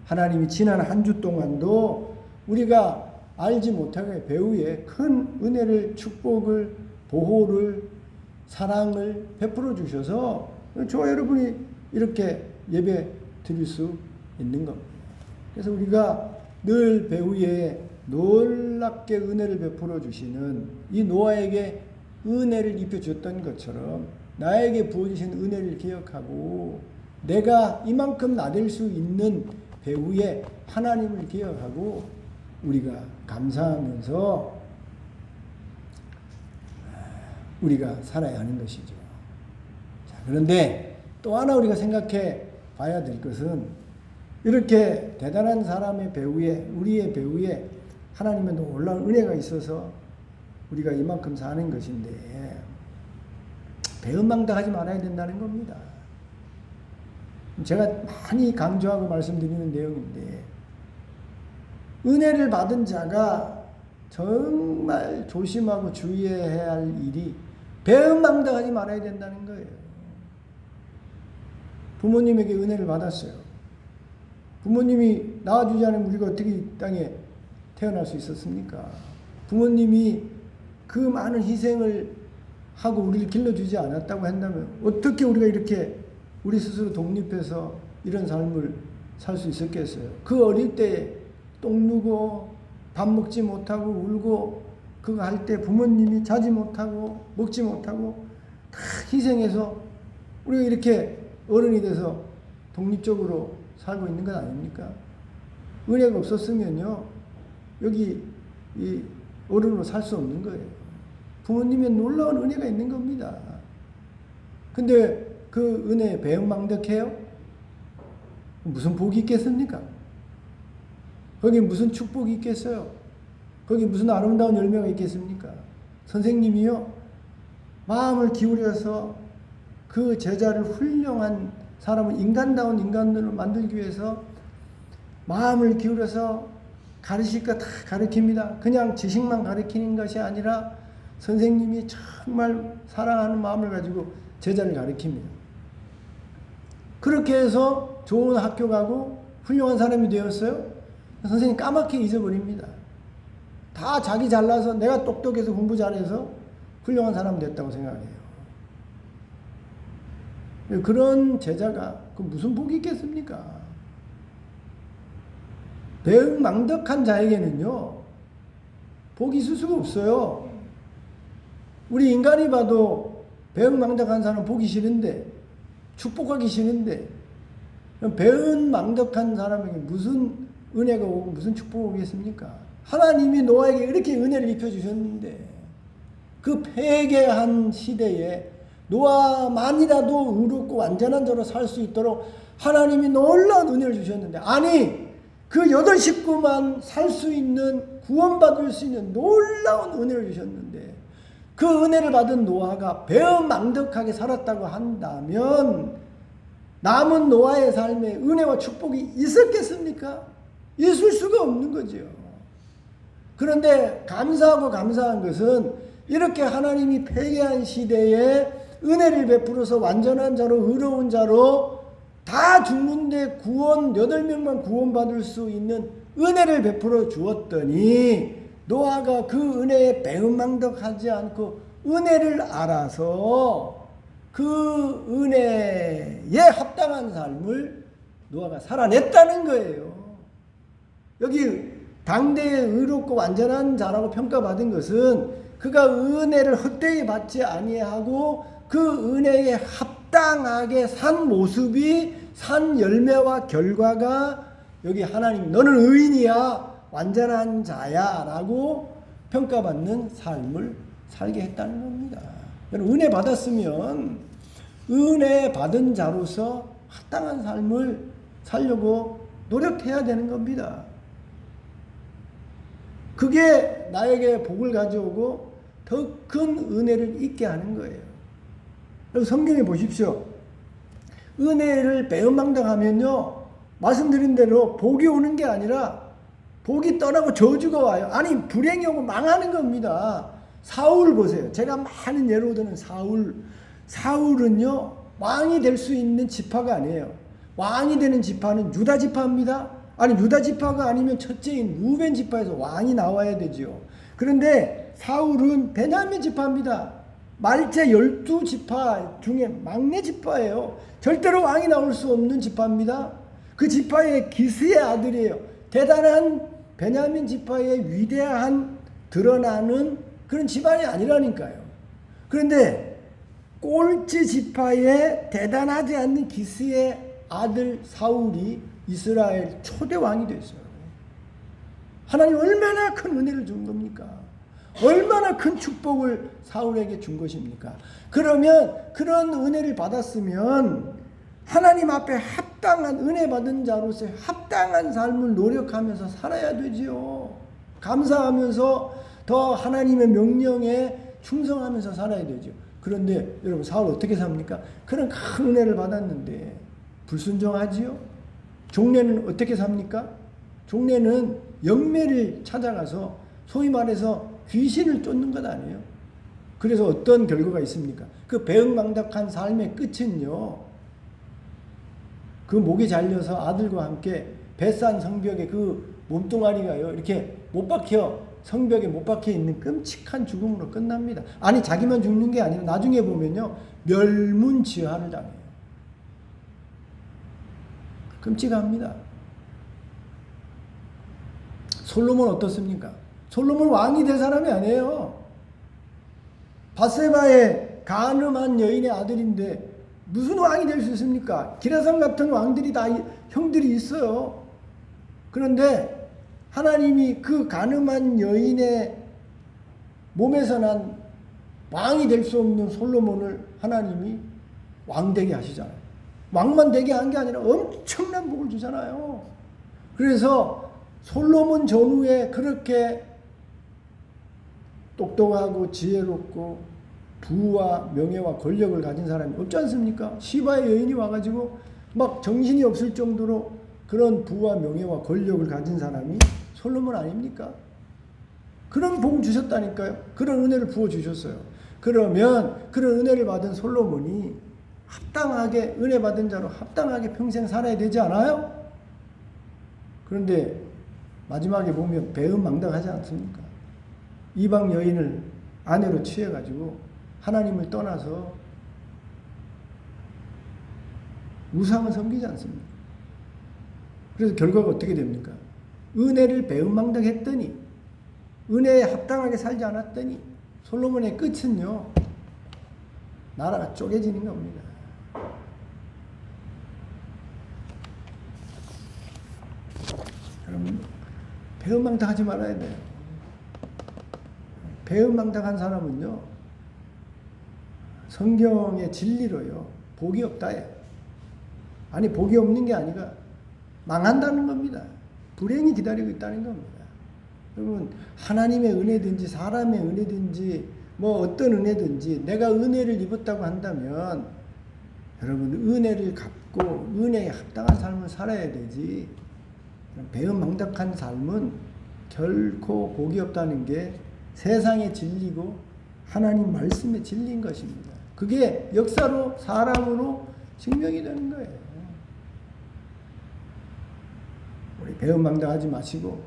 하나님이 지난 한 주 동안도 우리가 알지 못하게 배후에 큰 은혜를, 축복을, 보호를, 사랑을 베풀어 주셔서 저와 여러분이 이렇게 예배 드릴 수 있는 겁니다. 그래서 우리가 늘 배후에 놀랍게 은혜를 베풀어 주시는 이 노아에게 은혜를 입혀 줬던 것처럼 나에게 부어주신 은혜를 기억하고 내가 이만큼 나댈 수 있는 배후에 하나님을 기억하고 우리가 감사하면서 우리가 살아야 하는 것이죠. 자, 그런데 또 하나 우리가 생각해 봐야 될 것은 이렇게 대단한 사람의 배후에, 우리의 배후에 하나님의 놀라운 은혜가 있어서 우리가 이만큼 사는 것인데 배은망덕하지 말아야 된다는 겁니다. 제가 많이 강조하고 말씀드리는 내용인데 은혜를 받은 자가 정말 조심하고 주의해야 할 일이 배은망덕하지 말아야 된다는 거예요. 부모님에게 은혜를 받았어요. 부모님이 낳아주지 않으면 우리가 어떻게 이 땅에 태어날 수 있었습니까? 부모님이 그 많은 희생을 하고 우리를 길러주지 않았다고 한다면 어떻게 우리가 이렇게 우리 스스로 독립해서 이런 삶을 살 수 있었겠어요? 그 어릴 때 똥 누고 밥 먹지 못하고 울고 그거 할 때 부모님이 자지 못하고 먹지 못하고 다 희생해서 우리가 이렇게 어른이 돼서 독립적으로 살고 있는 건 아닙니까? 은혜가 없었으면요 여기 이 어른으로 살 수 없는 거예요. 부모님의 놀라운 은혜가 있는 겁니다. 근데 그 은혜에 배은망덕해요? 무슨 복이 있겠습니까? 거기 무슨 축복이 있겠어요? 거기 무슨 아름다운 열매가 있겠습니까? 선생님이요 마음을 기울여서 그 제자를 훌륭한 사람을 인간다운 인간으로 만들기 위해서 마음을 기울여서 가르칠 거 다 가르칩니다. 그냥 지식만 가르치는 것이 아니라 선생님이 정말 사랑하는 마음을 가지고 제자를 가르칩니다. 그렇게 해서 좋은 학교 가고 훌륭한 사람이 되었어요. 선생님 까맣게 잊어버립니다. 다 자기 잘나서 내가 똑똑해서 공부 잘해서 훌륭한 사람 됐다고 생각해요. 그런 제자가 그 무슨 복이 있겠습니까? 배은망덕한 자에게는요 복이 있을 수가 없어요. 우리 인간이 봐도 배은망덕한 사람은 보기 싫은데 축복하기 싫은데 배은망덕한 사람에게 무슨 은혜가 오고 무슨 축복이 오겠습니까? 하나님이 노아에게 이렇게 은혜를 입혀주셨는데 그 패괴한 시대에 노아만이라도 의롭고 완전한 자로 살 수 있도록 하나님이 놀라운 은혜를 주셨는데 아니 그 8 식구만 살 수 있는 구원받을 수 있는 놀라운 은혜를 주셨는데 그 은혜를 받은 노아가 배은망덕하게 살았다고 한다면 남은 노아의 삶에 은혜와 축복이 있었겠습니까? 있을 수가 없는 거죠. 그런데 감사한 것은 이렇게 하나님이 패괴한 시대에 은혜를 베풀어서 완전한 자로 의로운 자로 다 죽는데 8명만 구원받을 수 있는 은혜를 베풀어 주었더니 노아가 그 은혜에 배은망덕하지 않고 은혜를 알아서 그 은혜에 합당한 삶을 노아가 살아냈다는 거예요. 여기 당대에 의롭고 완전한 자라고 평가받은 것은 그가 은혜를 헛되이 받지 아니하고 그 은혜에 합당하게 산 모습이 산 열매와 결과가 여기 하나님 너는 의인이야 완전한 자야 라고 평가받는 삶을 살게 했다는 겁니다. 은혜 받았으면 은혜 받은 자로서 합당한 삶을 살려고 노력해야 되는 겁니다. 그게 나에게 복을 가져오고 더 큰 은혜를 있게 하는 거예요. 그래서 성경에 보십시오. 은혜를 배은망덕하면요 말씀드린 대로 복이 오는 게 아니라 복이 떠나고 저주가 와요. 아니 불행이 오고 망하는 겁니다. 사울 보세요. 제가 많은 예로 드는 사울은요 왕이 될 수 있는 지파가 아니에요. 왕이 되는 지파는 유다 지파입니다. 아니 유다 지파가 아니면 첫째인 루벤 지파에서 왕이 나와야 되지요. 그런데 사울은 베냐민 지파입니다. 말제 12지파 중에 막내 지파예요. 절대로 왕이 나올 수 없는 지파입니다. 그 지파의 기스의 아들이에요. 대단한 베냐민 지파의 위대한 드러나는 그런 집안이 아니라니까요. 그런데 꼴찌 지파의 대단하지 않는 기스의 아들 사울이 이스라엘 초대 왕이 됐어요. 하나님 얼마나 큰 은혜를 준 겁니까? 얼마나 큰 축복을 사울에게 준 것입니까? 그러면 그런 은혜를 받았으면 하나님 앞에 합당한 은혜 받은 자로서 합당한 삶을 노력하면서 살아야 되지요. 감사하면서 더 하나님의 명령에 충성하면서 살아야 되죠. 그런데 여러분 사울 어떻게 삽니까? 그런 큰 은혜를 받았는데 불순종하지요. 종래는 어떻게 삽니까? 종래는 영매를 찾아가서 소위 말해서 귀신을 쫓는 것 아니에요. 그래서 어떤 결과가 있습니까? 그 배은망덕한 삶의 끝은요, 그 목이 잘려서 아들과 함께 벳산 성벽에 그 몸뚱아리가요 이렇게 못 박혀, 성벽에 못 박혀 있는 끔찍한 죽음으로 끝납니다. 아니 자기만 죽는 게 아니라 나중에 보면요 멸문지화를 당해요. 끔찍합니다. 솔로몬 어떻습니까? 솔로몬 왕이 될 사람이 아니에요. 밧세바의 간음한 여인의 아들인데 무슨 왕이 될 수 있습니까? 기라상 같은 왕들이 다 형들이 있어요. 그런데 하나님이 그 간음한 여인의 몸에서 난 왕이 될 수 없는 솔로몬을 하나님이 왕 되게 하시잖아요. 왕만 되게 한 게 아니라 엄청난 복을 주잖아요. 그래서 솔로몬 전후에 그렇게 똑똑하고 지혜롭고 부와 명예와 권력을 가진 사람이 없지 않습니까? 시바의 여인이 와가지고 막 정신이 없을 정도로 그런 부와 명예와 권력을 가진 사람이 솔로몬 아닙니까? 그런 복을 주셨다니까요. 그런 은혜를 부어주셨어요. 그러면 그런 은혜를 받은 솔로몬이 합당하게 은혜 받은 자로 합당하게 평생 살아야 되지 않아요? 그런데 마지막에 보면 배은망덕하지 않습니까? 이방 여인을 아내로 취해가지고 하나님을 떠나서 우상을 섬기지 않습니까? 그래서 결과가 어떻게 됩니까? 은혜를 배은망덕했더니 은혜에 합당하게 살지 않았더니 솔로몬의 끝은요 나라가 쪼개지는 겁니다. 여러분 배은망덕하지 말아야 돼요. 배은망덕한 사람은요 성경의 진리로요 복이 없다예요. 아니 복이 없는 게 아니라 망한다는 겁니다. 불행이 기다리고 있다는 겁니다. 여러분 하나님의 은혜든지 사람의 은혜든지 뭐 어떤 은혜든지 내가 은혜를 입었다고 한다면 여러분 은혜를 갚고 은혜에 합당한 삶을 살아야 되지 배은망덕한 삶은 결코 복이 없다는 게 세상의 진리고 하나님 말씀의 진리인 것입니다. 그게 역사로 사람으로 증명이 되는 거예요. 우리 배은망덕하지 마시고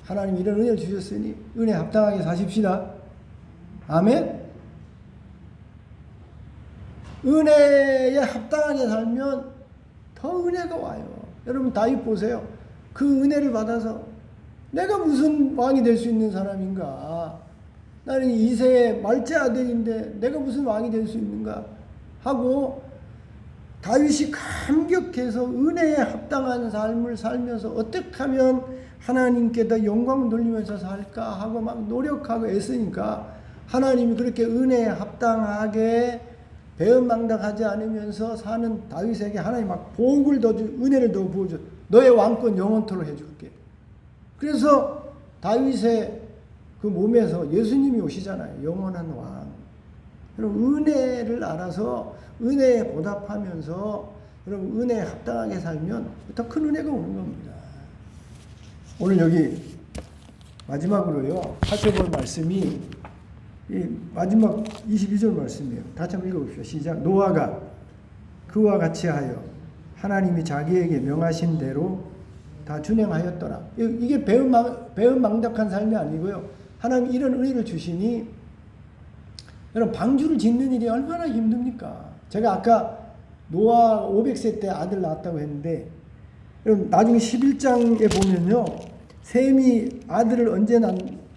하나님 이런 은혜를 주셨으니 은혜 합당하게 사십시다. 아멘. 은혜에 합당하게 살면 더 은혜가 와요. 여러분 다윗 보세요. 그 은혜를 받아서 내가 무슨 왕이 될 수 있는 사람인가? 나는 이새의 말째 아들인데 내가 무슨 왕이 될 수 있는가? 하고 다윗이 감격해서 은혜에 합당한 삶을 살면서 어떻게 하면 하나님께 더 영광을 돌리면서 살까 하고 막 노력하고 애쓰니까 하나님이 그렇게 은혜에 합당하게 배은망덕하지 않으면서 사는 다윗에게 하나님 막 복을 더 주, 은혜를 더 부어줘. 너의 왕권 영원토록 해줄게. 그래서 다윗의 그 몸에서 예수님이 오시잖아요. 영원한 왕. 여러분 은혜를 알아서 은혜에 보답하면서 여러분 은혜에 합당하게 살면 더 큰 은혜가 오는 겁니다. 오늘 여기 마지막으로요 살펴볼 말씀이 이 마지막 22절 말씀이에요. 다시 한번 읽어봅시다. 시작. 노아가 그와 같이 하여 하나님이 자기에게 명하신 대로 다 준행하였더라. 이게 배은망덕한 삶이 아니고요. 하나님 이런 은혜를 주시니 여러분 방주를 짓는 일이 얼마나 힘듭니까? 제가 아까 노아 500세 때 아들 낳았다고 했는데 여러분 나중에 11장에 보면요. 셈이 아들을 언제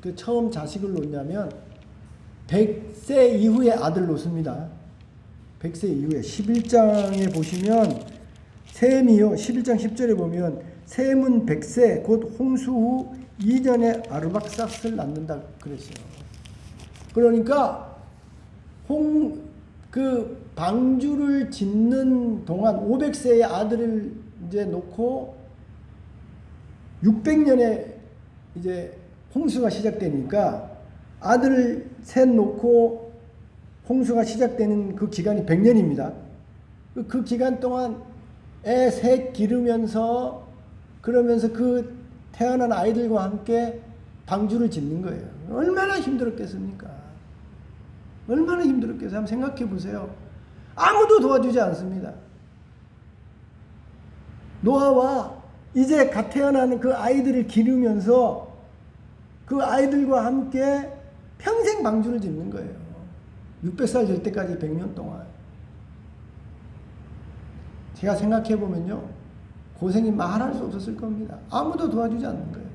그 처음 자식을 놓냐면 100세 이후에 아들 놓습니다. 100세 이후에 11장에 보시면 셈이요. 11장 10절에 보면 셈은 100세 곧 홍수 후 이전에 아르박삭스를 낳는다 그랬어요. 그러니까 그 방주를 짓는 동안 500세의 아들을 이제 놓고 600년에 이제 홍수가 시작되니까 아들을 셋 놓고 홍수가 시작되는 그 기간이 100년입니다. 그 기간 동안 애 셋 기르면서 그러면서 그 태어난 아이들과 함께 방주를 짓는 거예요. 얼마나 힘들었겠습니까? 얼마나 힘들었겠어요? 한번 생각해 보세요. 아무도 도와주지 않습니다. 노아와 이제 갓 태어나는 그 아이들을 기르면서 그 아이들과 함께 평생 방주를 짓는 거예요. 600살 될 때까지 100년 동안. 제가 생각해 보면요. 고생이 말할 수 없었을 겁니다. 아무도 도와주지 않는 거예요.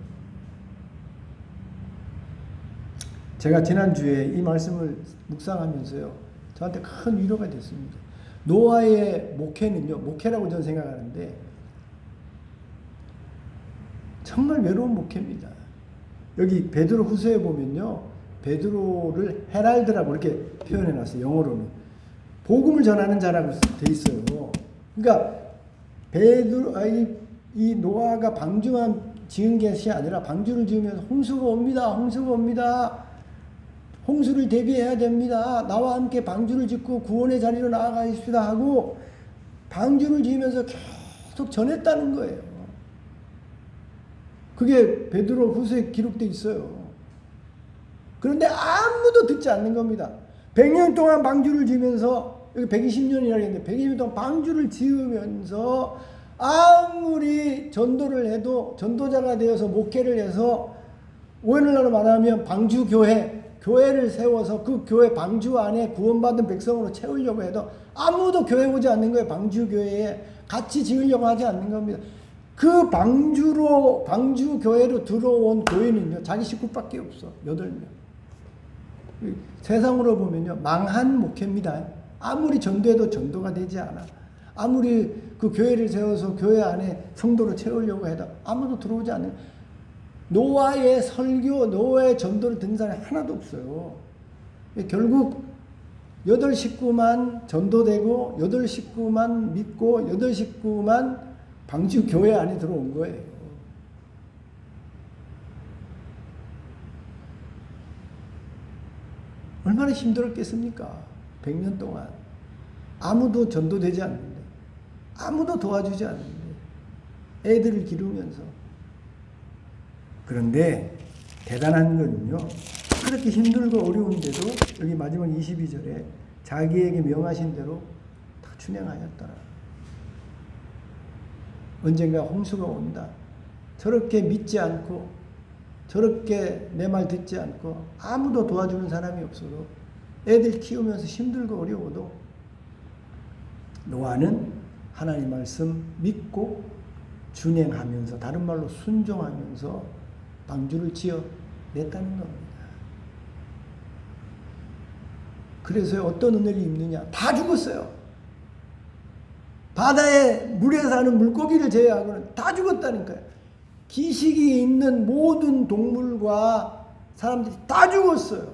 제가 지난주에 이 말씀을 묵상하면서요. 저한테 큰 위로가 됐습니다. 노아의 목회는요. 목회라고 저는 생각하는데 정말 외로운 목회입니다. 여기 베드로 후서에 보면요. 베드로를 헤랄드라고 이렇게 표현해 놨어요. 영어로는. 복음을 전하는 자라고 돼 있어요. 그러니까 이 노아가 방주만 지은 것이 아니라 방주를 지으면서 홍수가 옵니다. 홍수가 옵니다. 홍수를 대비해야 됩니다. 나와 함께 방주를 짓고 구원의 자리로 나아가십시다 하고 방주를 지으면서 계속 전했다는 거예요. 그게 베드로 후서에 기록되어 있어요. 그런데 아무도 듣지 않는 겁니다. 100년 동안 방주를 지으면서 여기 120년이라고 했는데 120년 동안 방주를 지으면서 아무리 전도를 해도 전도자가 되어서 목회를 해서 오늘날로 말하면 교회를 세워서 그 교회 방주 안에 구원받은 백성으로 채우려고 해도 아무도 교회 오지 않는 거예요. 방주 교회에 같이 지으려고 하지 않는 겁니다. 그 방주 교회로 들어온 교회는요. 자기 식구밖에 없어. 8명. 세상으로 보면요. 망한 목회입니다. 아무리 전도해도 전도가 되지 않아. 아무리 그 교회를 세워서 교회 안에 성도로 채우려고 해도 아무도 들어오지 않는. 노아의 설교, 노아의 전도를 듣는 사람이 하나도 없어요. 결국 8 식구만 전도되고 8 식구만 믿고 8 식구만 방주 교회 안에 들어온 거예요. 얼마나 힘들었겠습니까? 100년 동안. 아무도 전도되지 않는데, 아무도 도와주지 않는데, 애들을 기르면서. 그런데 대단한 건요, 그렇게 힘들고 어려운데도 여기 마지막 22절에 자기에게 명하신 대로 다 준행하였더라. 언젠가 홍수가 온다. 저렇게 믿지 않고 저렇게 내 말 듣지 않고 아무도 도와주는 사람이 없어도 애들 키우면서 힘들고 어려워도 노아는 하나님 말씀 믿고 준행하면서 다른 말로 순종하면서 방주를 지어 냈다는 겁니다. 그래서 어떤 은혜를 입느냐? 다 죽었어요. 바다에 물에 사는 물고기를 제외하고는 다 죽었다니까요. 기식이 있는 모든 동물과 사람들이 다 죽었어요.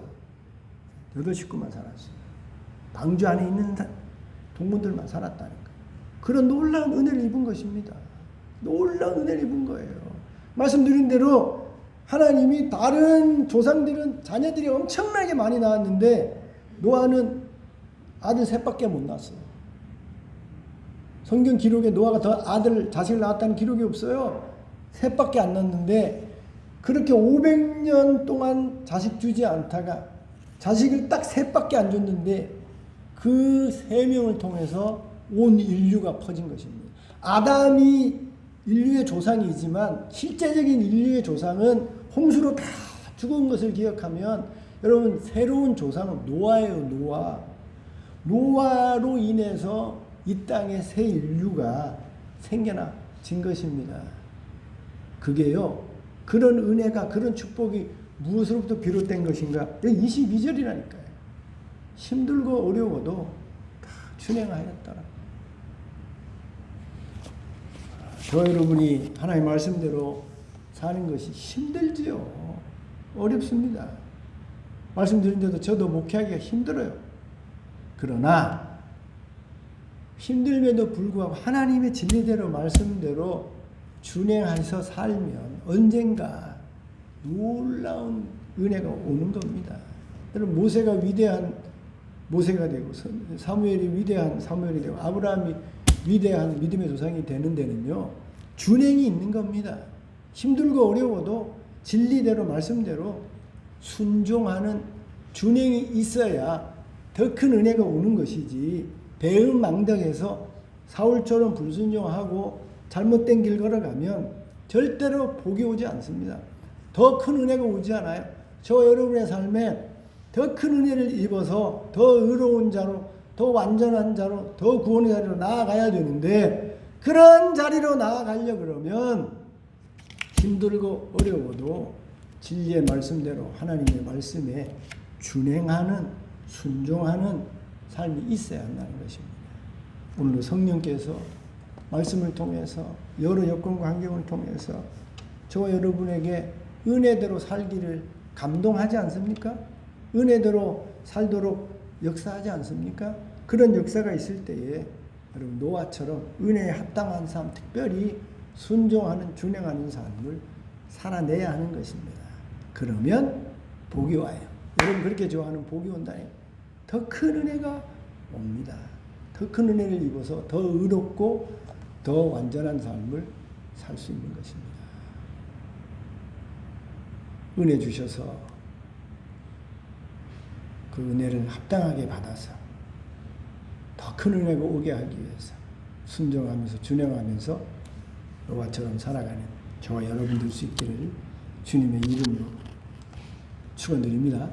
8 식구만 살았어요. 방주 안에 있는 동물들만 살았다니까요. 그런 놀라운 은혜를 입은 것입니다. 놀라운 은혜를 입은 거예요. 말씀드린 대로 하나님이 다른 조상들은 자녀들이 엄청나게 많이 낳았는데 노아는 아들 셋밖에 못 낳았어요. 성경 기록에 노아가 더 자식을 낳았다는 기록이 없어요. 셋밖에 안 낳았는데 그렇게 500년 동안 자식 주지 않다가 자식을 딱 셋밖에 안 줬는데 그 3명을 통해서 온 인류가 퍼진 것입니다. 아담이 인류의 조상이지만 실제적인 인류의 조상은 홍수로 다 죽은 것을 기억하면 여러분 새로운 조상은 노아예요. 노아. 노아로 인해서 이 땅에 새 인류가 생겨나진 것입니다. 그게요. 그런 은혜가 그런 축복이 무엇으로부터 비롯된 것인가? 여기 22절이라니까요. 힘들고 어려워도 다 준행하였더라. 저 여러분이 하나님의 말씀대로 사는 것이 힘들지요. 어렵습니다. 말씀드린데도 저도 목회하기가 힘들어요. 그러나 힘들면도 불구하고 하나님의 진리대로 말씀대로 준행해서 살면 언젠가 놀라운 은혜가 오는 겁니다. 여러분 모세가 위대한 모세가 되고 사무엘이 위대한 사무엘이 되고 아브라함이 위대한 믿음의 조상이 되는 데는요. 준행이 있는 겁니다. 힘들고 어려워도 진리대로 말씀대로 순종하는 준행이 있어야 더 큰 은혜가 오는 것이지 배은망덕해서 사울처럼 불순종하고 잘못된 길 걸어가면 절대로 복이 오지 않습니다. 더 큰 은혜가 오지 않아요. 저 여러분의 삶에 더 큰 은혜를 입어서 더 의로운 자로 더 완전한 자로 더 구원의 자리로 나아가야 되는데 그런 자리로 나아가려 그러면 힘들고 어려워도 진리의 말씀대로 하나님의 말씀에 준행하는 순종하는 삶이 있어야 한다는 것입니다. 오늘 성령께서 말씀을 통해서 여러 여건과 환경을 통해서 저와 여러분에게 은혜대로 살기를 감동하지 않습니까? 은혜대로 살도록 역사하지 않습니까? 그런 역사가 있을 때에 여러분 노아처럼 은혜에 합당한 삶, 특별히 순종하는 준행하는 삶을 살아내야 하는 것입니다. 그러면 복이 와요. 여러분 그렇게 좋아하는 복이 온다니 더 큰 은혜가 옵니다. 더 큰 은혜를 입어서 더 의롭고 더 완전한 삶을 살 수 있는 것입니다. 은혜 주셔서 그 은혜를 합당하게 받아서 더 큰 은혜가 오게 하기 위해서 순종하면서 준행하면서 노아처럼 살아가는 저와 여러분 될 수 있기를 주님의 이름으로 축원드립니다.